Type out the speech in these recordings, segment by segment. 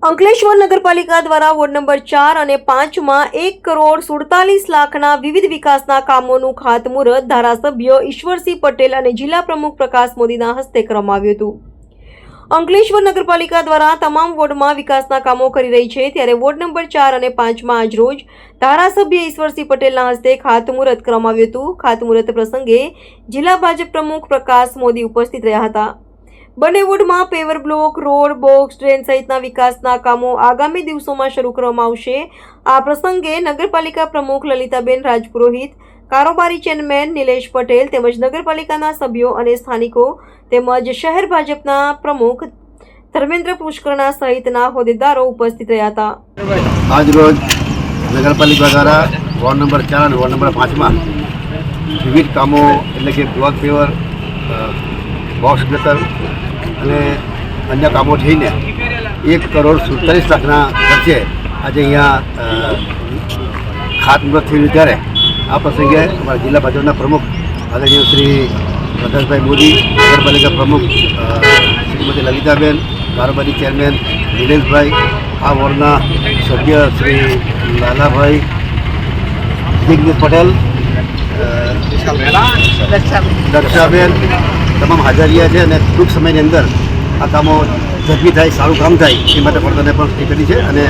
અંકલેશ્વર નગરપાલિકા દ્વારા ward number 4 અને 5 માં 1,47,00,000 વિવિધ વિકાસના કામોનું ખાતમુહૂર્ત ધારાસભ્ય ઈશ્વરસિંહ પટેલ અને જિલ્લા પ્રમુખ પ્રકાશ મોદીના હસ્તે કરવામાં આવ્યું હતું। અંકલેશ્વર નગરપાલિકા દ્વારા તમામ વોર્ડમાં વિકાસના કામો કરી રહી છે, ત્યારે વોર્ડ નંબર 4 અને 5 માં આજરોજ ધારાસભ્ય ઈશ્વરસિંહ પટેલના હસ્તે ખાતમુહૂર્ત કરવામાં આવ્યું હતું। ખાતમુહૂર્ત પ્રસંગે જિલ્લા ભાજપ પ્રમુખ પ્રકાશ મોદી ઉપસ્થિત રહ્યા હતા। બંને વોર્ડમાં paver block, road, box, drain સહિતના વિકાસના કામો આગામી દિવસોમાં શરૂ કરવામાં આવશે। આ પ્રસંગે નગરપાલિકા પ્રમુખ લલિતાબેન રાજપુરોહિત, કારોબારી ચેરમેન નિલેશ પટેલ તેમજ નગરપાલિકાના સભ્યો અને સ્થાનિકો તેમજ શહેર ભાજપના પ્રમુખ ધર્મેન્દ્ર પુષ્કરણા સહિતના હોદ્દેદારો ઉપસ્થિત રહ્યા હતા। આજરોજ નગરપાલિકા દ્વારા વોર્ડ નંબર 4 અને વોર્ડ નંબર 5 માં વિવિધ કામો એટલે કે બ્લોક પેવર, બોક્સ ગટર અને અન્ય કામો થઈને 1,47,00,000ના ખર્ચે આજે અહીંયા ખાતમુહૂર્ત થયું। ત્યારે આ પ્રસંગે અમારા જિલ્લા ભાજપના પ્રમુખ આદરણીય શ્રી પ્રકાશભાઈ મોદી, નગરપાલિકા પ્રમુખ શ્રીમતી લલિતાબેન, કારોબારી ચેરમેન નિલેશભાઈ, આ વોર્ડના સભ્ય શ્રી લાલાભાઈ, દિગ્વિજય પટેલ, દક્ષાબેન તમામ હાજર રહ્યા છે અને ટૂંક સમયની અંદર આ કામો ઝડપી થાય, સારું કામ થાય એ માટે પણ સ્ટીક કરી છે। અને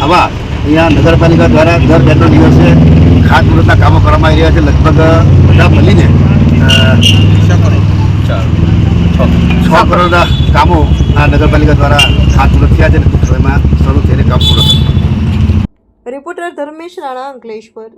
આવા અહીંયા નગરપાલિકા દ્વારા દર 2 દિવસે ખાતમુહૂર્તના કામો કરવામાં આવી રહ્યા છે। લગભગ બધા મળીને 6 કરોડના કામો આ નગરપાલિકા દ્વારા ખાતમુહૂર્ત થયા છે અને ટૂંક સમયમાં શરૂ થઈને કામ પૂરું થશે। રિપોર્ટર ધર્મેશ રાણા, અંકલેશ્વર।